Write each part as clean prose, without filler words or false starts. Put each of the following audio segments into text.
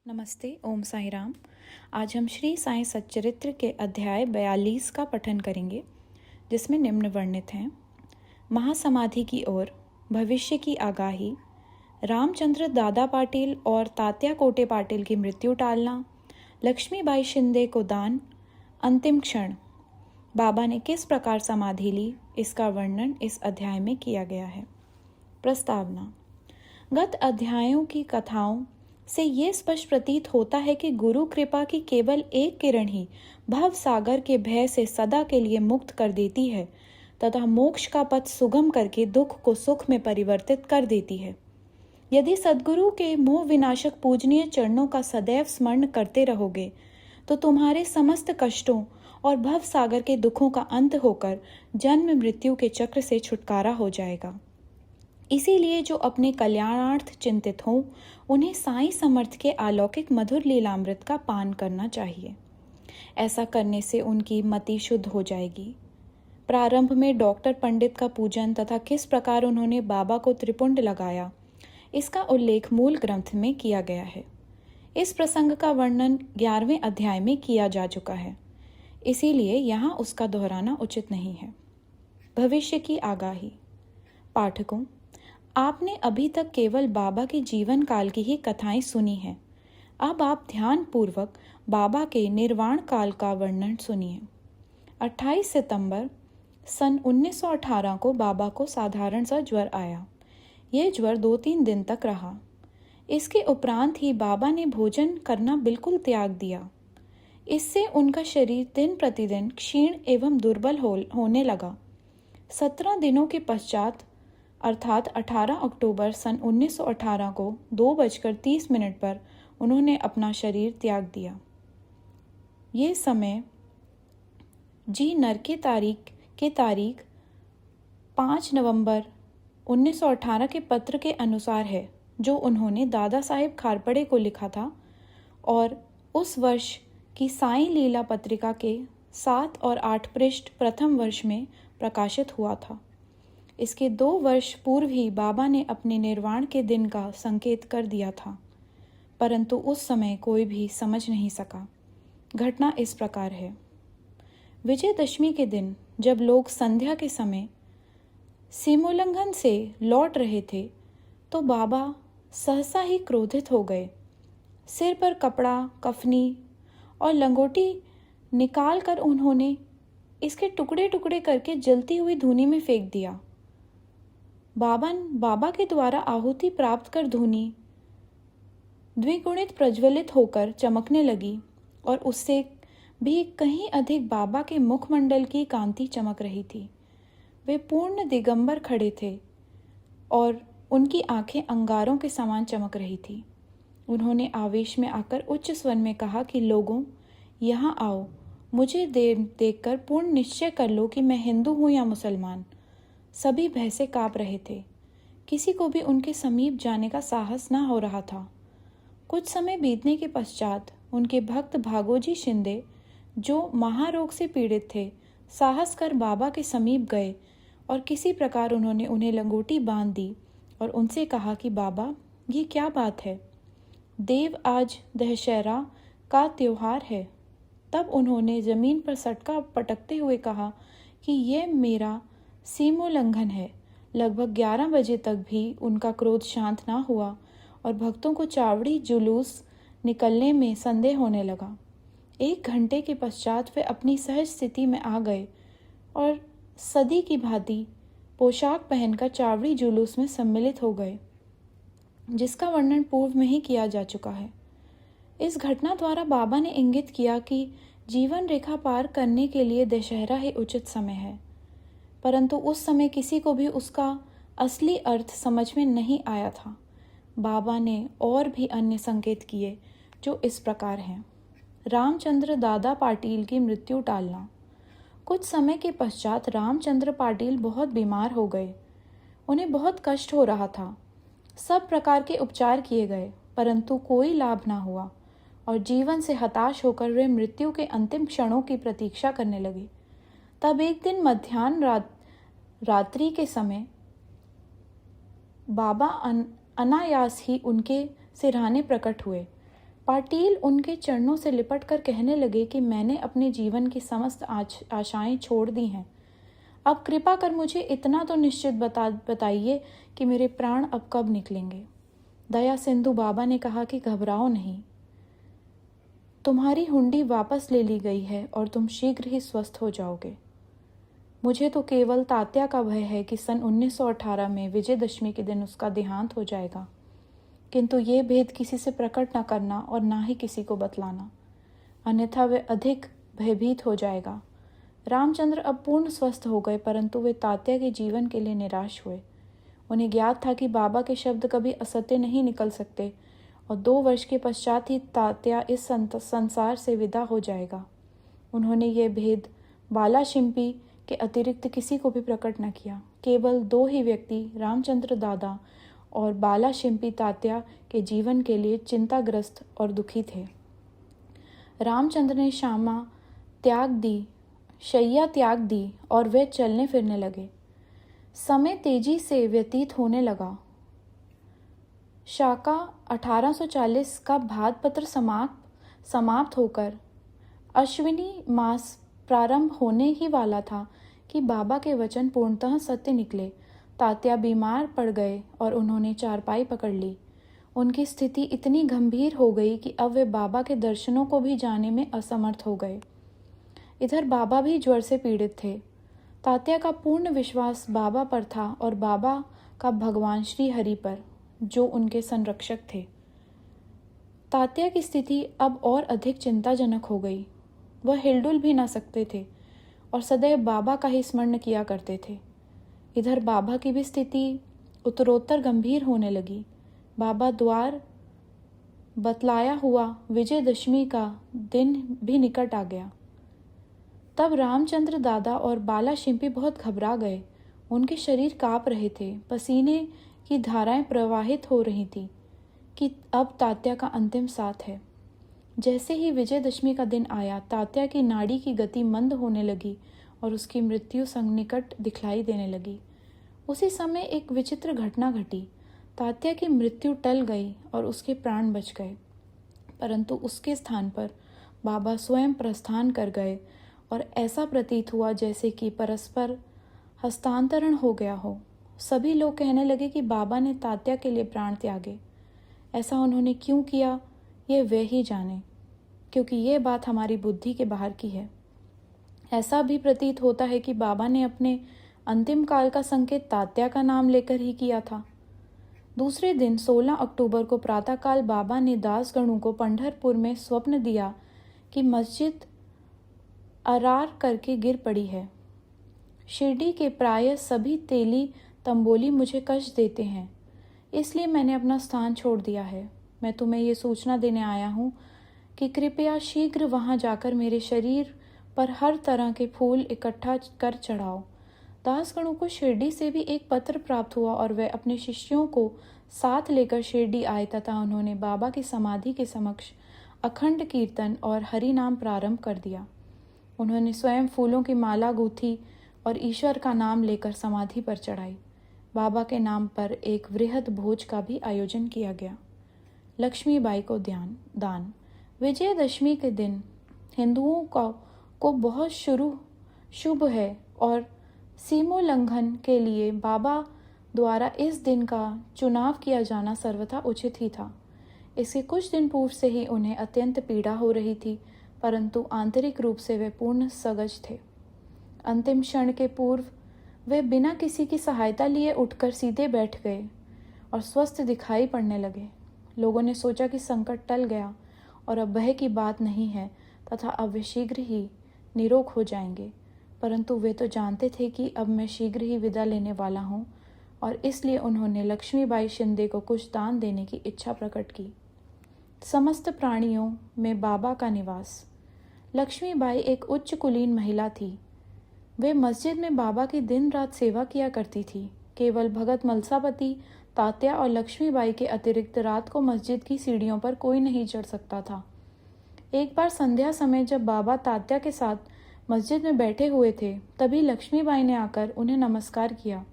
नमस्ते, ओम साई राम। आज हम श्री साईं सच्चरित्र के अध्याय 42 का पठन करेंगे, जिसमें निम्न वर्णित हैं। महासमाधि की ओर, भविष्य की आगाही, रामचंद्र दादा पाटिल और तात्या कोटे पाटिल की मृत्यु टालना, लक्ष्मीबाई शिंदे को दान, अंतिम क्षण, बाबा ने किस प्रकार समाधि ली, इसका वर्णन इस अध्याय में किया गया है। प्रस्तावना। गत अध्यायों की कथाओं से ये स्पष्ट प्रतीत होता है कि गुरु कृपा की केवल एक किरण ही भव सागर के भय से सदा के लिए मुक्त कर देती है तथा मोक्ष का पथ सुगम करके दुख को सुख में परिवर्तित कर देती है। यदि सद्गुरु के मोह विनाशक पूजनीय चरणों का सदैव स्मरण करते रहोगे तो तुम्हारे समस्त कष्टों और भव सागर के दुखों का अंत होकर जन्म मृत्यु के चक्र से छुटकारा हो जाएगा। इसीलिए जो अपने कल्याणार्थ चिंतित हों, उन्हें साईं समर्थ के अलौकिक मधुर लीलामृत का पान करना चाहिए। ऐसा करने से उनकी मति शुद्ध हो जाएगी। प्रारंभ में डॉक्टर पंडित का पूजन तथा किस प्रकार उन्होंने बाबा को त्रिपुंड लगाया, इसका उल्लेख मूल ग्रंथ में किया गया है। इस प्रसंग का वर्णन 11वें अध्याय में किया जा चुका है, इसीलिए यहाँ उसका दोहराना उचित नहीं है। भविष्य की आगाही। पाठकों, आपने अभी तक केवल बाबा के जीवन काल की ही कथाएं सुनी हैं। अब आप ध्यान पूर्वक बाबा के निर्वाण काल का वर्णन सुनिए। 28 सितंबर सन 1918 को बाबा को साधारण सा ज्वर आया। यह ज्वर 2-3 दिन तक रहा। इसके उपरांत ही बाबा ने भोजन करना बिल्कुल त्याग दिया। इससे उनका शरीर दिन प्रतिदिन क्षीण एवं दुर्बल होने लगा। 17 दिनों के पश्चात अर्थात 18 अक्टूबर सन 1918 को 2:30 पर उन्होंने अपना शरीर त्याग दिया। ये समय जी नर की तारीख 5 नवंबर 1918 के पत्र के अनुसार है, जो उन्होंने दादा साहेब खारपड़े को लिखा था और उस वर्ष की साईं लीला पत्रिका के 7 और 8 पृष्ठ प्रथम वर्ष में प्रकाशित हुआ था। इसके 2 वर्ष पूर्व ही बाबा ने अपने निर्वाण के दिन का संकेत कर दिया था, परंतु उस समय कोई भी समझ नहीं सका। घटना इस प्रकार है। विजयदशमी के दिन जब लोग संध्या के समय सीमोल्लंघन से लौट रहे थे, तो बाबा सहसा ही क्रोधित हो गए। सिर पर कपड़ा, कफनी और लंगोटी निकाल कर उन्होंने इसके टुकड़े टुकड़े करके जलती हुई धूनी में फेंक दिया। बाबा के द्वारा आहुति प्राप्त कर धूनी द्विगुणित प्रज्वलित होकर चमकने लगी और उससे भी कहीं अधिक बाबा के मुखमंडल की कांति चमक रही थी। वे पूर्ण दिगंबर खड़े थे और उनकी आंखें अंगारों के समान चमक रही थी। उन्होंने आवेश में आकर उच्च स्वर में कहा कि लोगों, यहाँ आओ, मुझे देखकर पूर्ण निश्चय कर लो कि मैं हिंदू हूँ या मुसलमान। सभी भय से काँप रहे थे। किसी को भी उनके समीप जाने का साहस न हो रहा था। कुछ समय बीतने के पश्चात उनके भक्त भागोजी शिंदे, जो महारोग से पीड़ित थे, साहस कर बाबा के समीप गए और किसी प्रकार उन्होंने उन्हें लंगोटी बांध दी और उनसे कहा कि बाबा, ये क्या बात है? देव आज दशहरा का त्योहार है। तब उन्होंने जमीन पर सटका पटकते हुए कहा कि यह मेरा सीमोल्लंघन है। लगभग 11 बजे तक भी उनका क्रोध शांत ना हुआ और भक्तों को चावड़ी जुलूस निकलने में संदेह होने लगा। 1 घंटे के पश्चात वे अपनी सहज स्थिति में आ गए और सदी की भांति पोशाक पहनकर चावड़ी जुलूस में सम्मिलित हो गए, जिसका वर्णन पूर्व में ही किया जा चुका है। इस घटना द्वारा बाबा ने इंगित किया कि जीवन रेखा पार करने के लिए दशहरा ही उचित समय है, परंतु उस समय किसी को भी उसका असली अर्थ समझ में नहीं आया था। बाबा ने और भी अन्य संकेत किए, जो इस प्रकार हैं। रामचंद्र दादा पाटिल की मृत्यु टालना। कुछ समय के पश्चात रामचंद्र पाटिल बहुत बीमार हो गए। उन्हें बहुत कष्ट हो रहा था। सब प्रकार के उपचार किए गए, परंतु कोई लाभ ना हुआ और जीवन से हताश होकर वे मृत्यु के अंतिम क्षणों की प्रतीक्षा करने लगे। तब एक दिन मध्याह्न रात्रि के समय बाबा अनायास ही उनके सिरहाने प्रकट हुए। पाटिल उनके चरणों से लिपट कर कहने लगे कि मैंने अपने जीवन की समस्त आशाएं छोड़ दी हैं। अब कृपा कर मुझे इतना तो निश्चित बताइए कि मेरे प्राण अब कब निकलेंगे। दया सिंधु बाबा ने कहा कि घबराओ नहीं, तुम्हारी हुंडी वापस ले ली गई है और तुम शीघ्र ही स्वस्थ हो जाओगे। मुझे तो केवल तात्या का भय है कि सन 1918 में विजयदशमी के दिन उसका देहांत हो जाएगा, किंतु ये भेद किसी से प्रकट न करना और ना ही किसी को बतलाना, अन्यथा वे अधिक भयभीत हो जाएगा। रामचंद्र अब पूर्ण स्वस्थ हो गए, परंतु वे तात्या के जीवन के लिए निराश हुए। उन्हें ज्ञात था कि बाबा के शब्द कभी असत्य नहीं निकल सकते और 2 वर्ष के पश्चात ही तात्या इस संसार से विदा हो जाएगा। उन्होंने ये भेद बाला शिंपी के अतिरिक्त किसी को भी प्रकट न किया। केवल 2 ही व्यक्ति, रामचंद्र दादा और बाला शिंपी, तात्या के जीवन के लिए चिंताग्रस्त और दुखी थे। रामचंद्र ने शैया त्याग दी और वे चलने फिरने लगे। समय तेजी से व्यतीत होने लगा। शाका 1840 का भादपत्र समाप्त होकर अश्विनी मास प्रारंभ होने ही वाला था कि बाबा के वचन पूर्णतः सत्य निकले। तात्या बीमार पड़ गए और उन्होंने चारपाई पकड़ ली। उनकी स्थिति इतनी गंभीर हो गई कि अब वे बाबा के दर्शनों को भी जाने में असमर्थ हो गए। इधर बाबा भी ज्वर से पीड़ित थे। तात्या का पूर्ण विश्वास बाबा पर था और बाबा का भगवान श्री हरि पर, जो उनके संरक्षक थे। तात्या की स्थिति अब और अधिक चिंताजनक हो गई। वह हिलडुल भी न सकते थे और सदैव बाबा का ही स्मरण किया करते थे। इधर बाबा की भी स्थिति उत्तरोत्तर गंभीर होने लगी। बाबा द्वार बतलाया हुआ विजयदशमी का दिन भी निकट आ गया। तब रामचंद्र दादा और बाला शिंपी बहुत घबरा गए। उनके शरीर कांप रहे थे, पसीने की धाराएं प्रवाहित हो रही थी कि अब तात्या का अंतिम साथ है। जैसे ही विजयदशमी का दिन आया, तात्या की नाड़ी की गति मंद होने लगी और उसकी मृत्यु संनिकट दिखलाई देने लगी। उसी समय एक विचित्र घटना घटी। तात्या की मृत्यु टल गई और उसके प्राण बच गए, परंतु उसके स्थान पर बाबा स्वयं प्रस्थान कर गए और ऐसा प्रतीत हुआ जैसे कि परस्पर हस्तांतरण हो गया हो। सभी लोग कहने लगे कि बाबा ने तात्या के लिए प्राण त्यागे। ऐसा उन्होंने क्यों किया, ये वे ही जाने, क्योंकि ये बात हमारी बुद्धि के बाहर की है। ऐसा भी प्रतीत होता है कि बाबा ने अपने अंतिम काल का संकेत तात्या का नाम लेकर ही किया था। दूसरे दिन 16 अक्टूबर को प्रातःकाल बाबा ने दासगणों को पंढरपुर में स्वप्न दिया कि मस्जिद अरार करके गिर पड़ी है। शिरडी के प्राय सभी तेली तंबोली मुझे कष्ट देते हैं, इसलिए मैंने अपना स्थान छोड़ दिया है। मैं तुम्हें ये सूचना देने आया हूँ कि कृपया शीघ्र वहाँ जाकर मेरे शरीर पर हर तरह के फूल इकट्ठा कर चढ़ाओ। दासगणों को शिरडी से भी एक पत्र प्राप्त हुआ और वे अपने शिष्यों को साथ लेकर शिरडी आए तथा उन्होंने बाबा की समाधि के समक्ष अखंड कीर्तन और हरि नाम प्रारंभ कर दिया। उन्होंने स्वयं फूलों की माला गूंथी और ईश्वर का नाम लेकर समाधि पर चढ़ाई। बाबा के नाम पर एक वृहद भोज का भी आयोजन किया गया। लक्ष्मीबाई को दान। विजयदशमी के दिन हिंदुओं को बहुत शुभ है और सीमोल्लंघन के लिए बाबा द्वारा इस दिन का चुनाव किया जाना सर्वथा उचित ही था। इसके कुछ दिन पूर्व से ही उन्हें अत्यंत पीड़ा हो रही थी, परंतु आंतरिक रूप से वे पूर्ण सजग थे। अंतिम क्षण के पूर्व वे बिना किसी की सहायता लिए उठकर सीधे बैठ गए और स्वस्थ दिखाई पड़ने लगे। लोगों ने सोचा कि संकट टल गया और अब भय की बात नहीं है तथा अब वे शीघ्र ही निरोग हो जाएंगे, परंतु वे तो जानते थे कि अब मैं शीघ्र ही विदा लेने वाला हूँ और इसलिए उन्होंने लक्ष्मीबाई शिंदे को कुछ दान देने की इच्छा प्रकट की। समस्त प्राणियों में बाबा का निवास। लक्ष्मीबाई एक उच्च कुलीन महिला थी। वे मस्जिद में बाबा की दिन रात सेवा किया करती थी। केवल भगत मलसापति, तात्या और लक्ष्मीबाई के अतिरिक्त रात को मस्जिद की सीढ़ियों पर कोई नहीं चढ़ सकता था। एक बार संध्या समय जब बाबा तात्या के साथ मस्जिद में बैठे हुए थे, तभी लक्ष्मीबाई ने आकर उन्हें नमस्कार किया।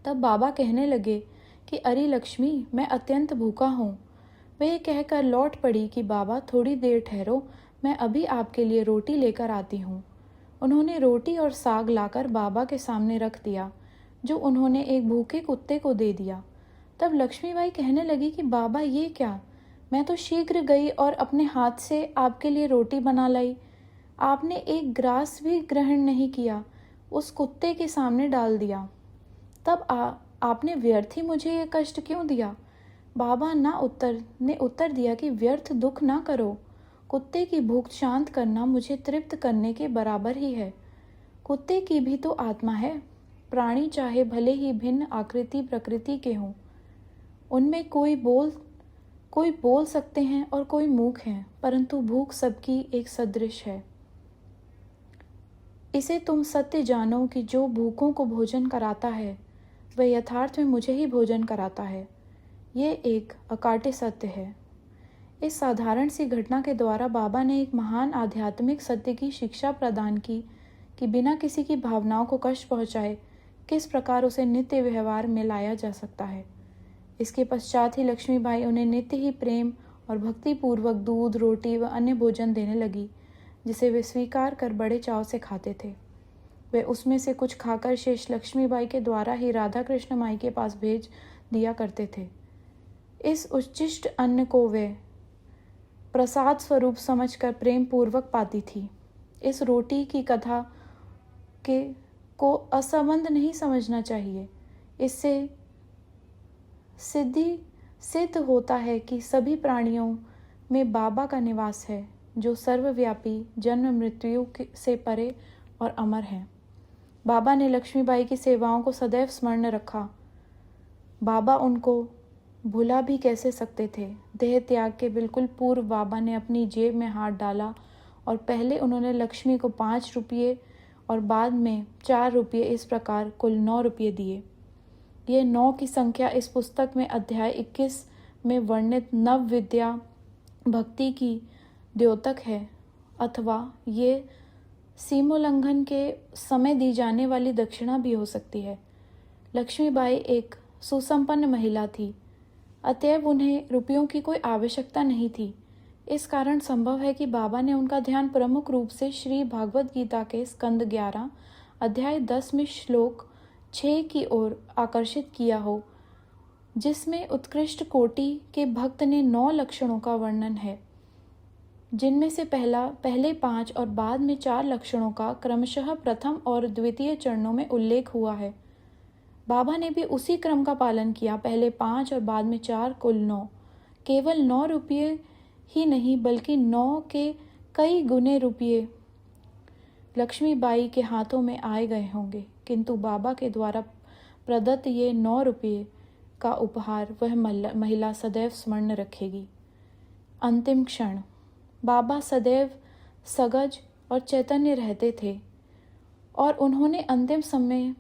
तब बाबा कहने लगे कि अरे लक्ष्मी, मैं अत्यंत भूखा हूँ, वे ये कहकर लौट पड़ी कि बाबा थोड़ी देर ठहरो, मैं अभी आपके लिए रोटी लेकर आती हूँ। उन्होंने रोटी और साग लाकर बाबा के सामने रख दिया, जो उन्होंने एक भूखे कुत्ते को दे दिया। तब लक्ष्मीबाई कहने लगी कि बाबा ये क्या, मैं तो शीघ्र गई और अपने हाथ से आपके लिए रोटी बना लाई, आपने एक ग्रास भी ग्रहण नहीं किया, उस कुत्ते के सामने डाल दिया। तब आपने व्यर्थ ही मुझे ये कष्ट क्यों दिया? बाबा ने उत्तर दिया कि व्यर्थ दुख ना करो, कुत्ते की भूख शांत करना मुझे तृप्त करने के बराबर ही है। कुत्ते की भी तो आत्मा है। प्राणी चाहे भले ही भिन्न आकृति प्रकृति के हों, उनमें कोई बोल सकते हैं और कोई मूक हैं, परंतु भूख सबकी एक सदृश है। इसे तुम सत्य जानो कि जो भूखों को भोजन कराता है वह यथार्थ में मुझे ही भोजन कराता है। ये एक अकाट्य सत्य है। इस साधारण सी घटना के द्वारा बाबा ने एक महान आध्यात्मिक सत्य की शिक्षा प्रदान की कि बिना किसी की भावनाओं को कष्ट पहुँचाए किस प्रकार उसे नित्य व्यवहार में लाया जा सकता है। इसके पश्चात ही लक्ष्मीबाई उन्हें नित्य ही प्रेम और भक्तिपूर्वक दूध, रोटी व अन्य भोजन देने लगी, जिसे वे स्वीकार कर बड़े चाव से खाते थे। वे उसमें से कुछ खाकर शेष लक्ष्मीबाई के द्वारा ही राधा कृष्ण माई के पास भेज दिया करते थे। इस उच्चिष्ट अन्न को वे प्रसाद स्वरूप समझकर प्रेम पूर्वक पाती थी। इस रोटी की कथा को असंबंध नहीं समझना चाहिए। इससे सिद्ध होता है कि सभी प्राणियों में बाबा का निवास है, जो सर्वव्यापी, जन्म मृत्यु से परे और अमर है। बाबा ने लक्ष्मीबाई की सेवाओं को सदैव स्मरण रखा। बाबा उनको भुला भी कैसे सकते थे। देह त्याग के बिल्कुल पूर्व बाबा ने अपनी जेब में हाथ डाला और पहले उन्होंने लक्ष्मी को 5 रुपये और बाद में 4 रुपये, इस प्रकार कुल 9 रुपये दिए। ये 9 की संख्या इस पुस्तक में अध्याय 21 में वर्णित नव विद्या भक्ति की द्योतक है, अथवा ये सीमोल्लंघन के समय दी जाने वाली दक्षिणा भी हो सकती है। लक्ष्मीबाई एक सुसंपन्न महिला थी, अतएव उन्हें रुपयों की कोई आवश्यकता नहीं थी। इस कारण संभव है कि बाबा ने उनका ध्यान प्रमुख रूप से श्री भागवत गीता के स्कंद 11 अध्याय 10 में श्लोक 6 की ओर आकर्षित किया हो, जिसमें उत्कृष्ट कोटि के भक्त ने 9 लक्षणों का वर्णन है, जिनमें से पहले 5 और बाद में 4 लक्षणों का क्रमशः प्रथम और द्वितीय चरणों में उल्लेख हुआ है। बाबा ने भी उसी क्रम का पालन किया, पहले 5 और बाद में 4, कुल 9। केवल 9 रुपये ही नहीं बल्कि 9 के कई गुने रुपये लक्ष्मीबाई के हाथों में आए गए होंगे, किंतु बाबा के द्वारा प्रदत्त ये 9 रुपये का उपहार वह महिला सदैव स्मरण रखेगी। अंतिम क्षण। बाबा सदैव सगज और चैतन्य रहते थे और उन्होंने अंतिम समय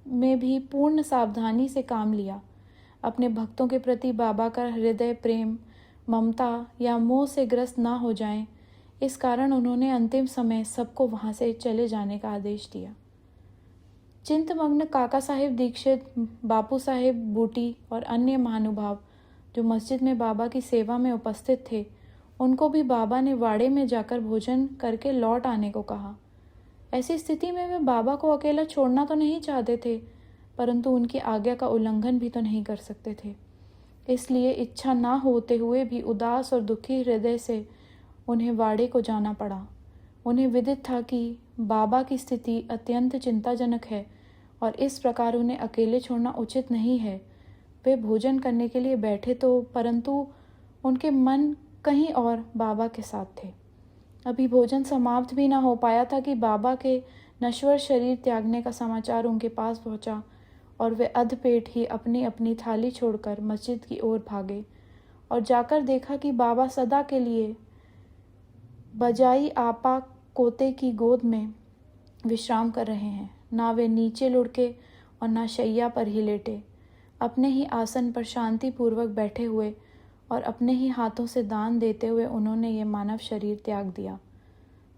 में भी पूर्ण सावधानी से काम लिया। अपने भक्तों के प्रति बाबा का हृदय प्रेम, ममता या मोह से ग्रस्त ना हो जाएं, इस कारण उन्होंने अंतिम समय सबको वहां से चले जाने का आदेश दिया। चिंतमग्न काका साहेब दीक्षित, बापू साहेब बूटी और अन्य महानुभाव जो मस्जिद में बाबा की सेवा में उपस्थित थे, उनको भी बाबा ने वाड़े में जाकर भोजन करके लौट आने को कहा। ऐसी स्थिति में वे बाबा को अकेला छोड़ना तो नहीं चाहते थे, परंतु उनकी आज्ञा का उल्लंघन भी तो नहीं कर सकते थे। इसलिए इच्छा ना होते हुए भी उदास और दुखी हृदय से उन्हें वाड़े को जाना पड़ा। उन्हें विदित था कि बाबा की स्थिति अत्यंत चिंताजनक है और इस प्रकार उन्हें अकेले छोड़ना उचित नहीं है। वे भोजन करने के लिए बैठे तो, परंतु उनके मन कहीं और बाबा के साथ थे। अभी भोजन समाप्त भी ना हो पाया था कि बाबा के नश्वर शरीर त्यागने का समाचार उनके पास पहुंचा और वे अधपेट ही अपनी अपनी थाली छोड़कर मस्जिद की ओर भागे और जाकर देखा कि बाबा सदा के लिए बजाई आपा कोते की गोद में विश्राम कर रहे हैं। ना वे नीचे लुढ़के और ना शैया पर ही लेटे, अपने ही आसन पर शांतिपूर्वक बैठे हुए और अपने ही हाथों से दान देते हुए उन्होंने ये मानव शरीर त्याग दिया।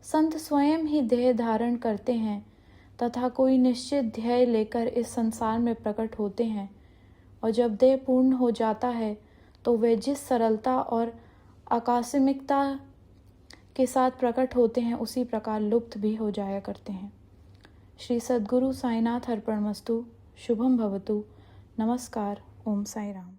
संत स्वयं ही देह धारण करते हैं तथा कोई निश्चित ध्येय लेकर इस संसार में प्रकट होते हैं, और जब देह पूर्ण हो जाता है तो वे जिस सरलता और आकस्मिकता के साथ प्रकट होते हैं उसी प्रकार लुप्त भी हो जाया करते हैं। श्री सद्गुरु साईनाथ अर्पणमस्तु। शुभम भवतु। नमस्कार। ओम साई राम।